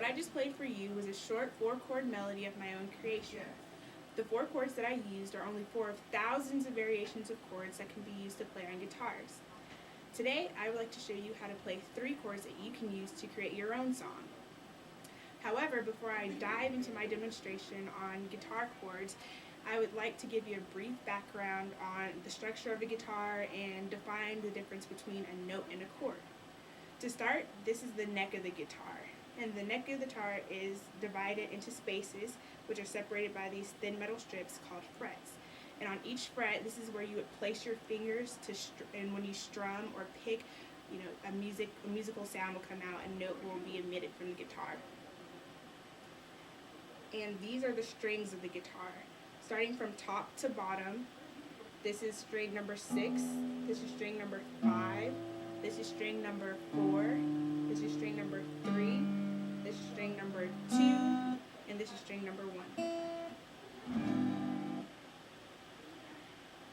I just played for you was a short 4-chord melody of my own creation. The 4 chords that I used are only 4 of thousands of variations of chords that can be used to play on guitars. Today, I would like to show you how to play 3 chords that you can use to create your own song. However, before I dive into my demonstration on guitar chords, I would like to give you a brief background on the structure of a guitar and define the difference between a note and a chord. To start, this is the neck of the guitar, and the neck of the guitar is divided into spaces which are separated by these thin metal strips called frets. And on each fret, this is where you would place your fingers and when you strum or pick, a musical sound will come out, a note will be emitted from the guitar. And these are the strings of the guitar. Starting from top to bottom, this is string number 6, this is string number 5, this is string number 4, this is string number 3, this is string number 2, and this is string number 1.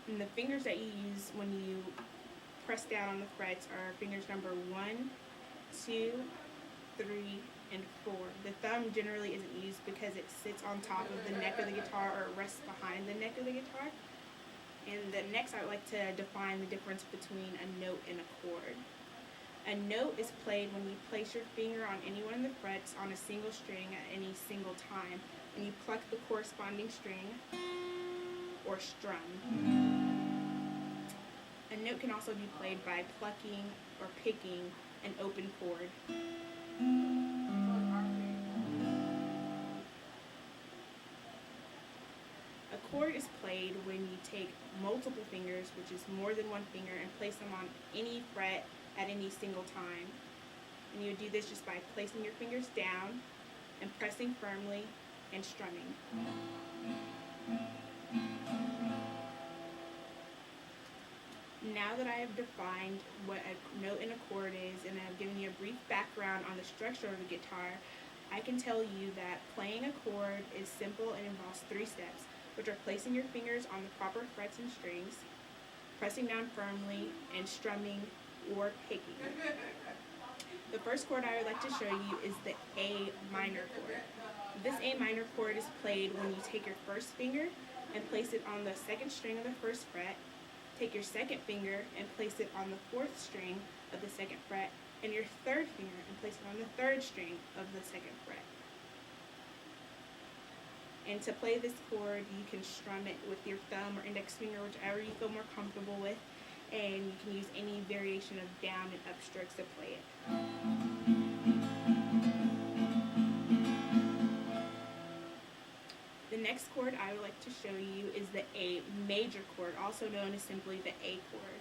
And the fingers that you use when you press down on the frets are fingers number 1, 2, 3, and 4. The thumb generally isn't used because it sits on top of the neck of the guitar or it rests behind the neck of the guitar. And next I would like to define the difference between a note and a chord. A note is played when you place your finger on any one of the frets on a single string at any single time, and you pluck the corresponding string or strum. A note can also be played by plucking or picking an open chord. A chord is played when you take multiple fingers, which is more than one finger, and place them on any fret at any single time. And you would do this just by placing your fingers down and pressing firmly and strumming. Now that I have defined what a note and a chord is, and I've given you a brief background on the structure of the guitar, I can tell you that playing a chord is simple and involves 3 steps, which are placing your fingers on the proper frets and strings, pressing down firmly, and strumming or picking. The first chord I would like to show you is the A minor chord. This A minor chord is played when you take your first finger and place it on the 2nd string of the 1st fret, take your 2nd finger and place it on the 4th string of the 2nd fret, and your 3rd finger and place it on the 3rd string of the 2nd fret. And to play this chord, you can strum it with your thumb or index finger, whichever you feel more comfortable with, and you can use any variation of down and up strokes to play it. The next chord I would like to show you is the A major chord, also known as simply the A chord.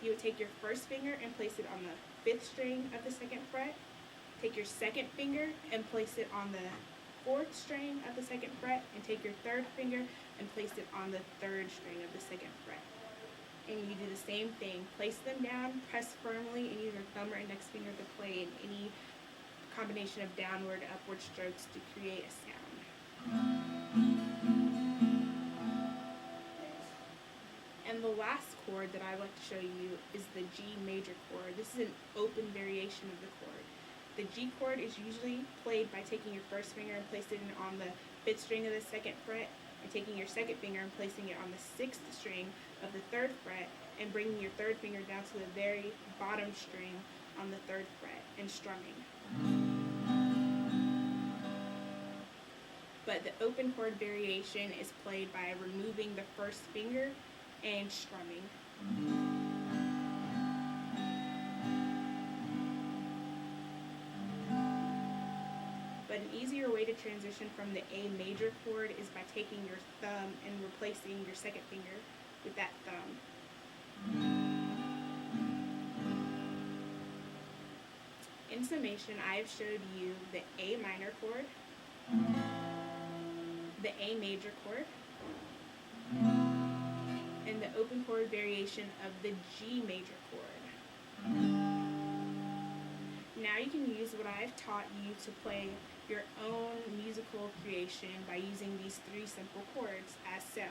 You would take your first finger and place it on the 5th string of the 2nd fret, take your 2nd finger and place it on the 4th string of the 2nd fret, and take your 3rd finger and place it on the 3rd string of the 2nd fret. And you do the same thing. Place them down, press firmly, and use your thumb or index finger to play in any combination of downward, upward strokes to create a sound. And the last chord that I'd like to show you is the G major chord. This is an open variation of the chord. The G chord is usually played by taking your first finger and placing it on the 5th string of the 2nd fret, and taking your 2nd finger and placing it on the 6th string of the 3rd fret, and bringing your 3rd finger down to the very bottom string on the 3rd fret, and strumming. But the open chord variation is played by removing the first finger and strumming. But an easier way to transition from the A major chord is by taking your thumb and replacing your 2nd finger with that thumb. In summation, I have showed you the A minor chord, the A major chord, and the open chord variation of the G major chord. Now you can use what I've taught you to play your own musical creation by using these 3 simple chords as so.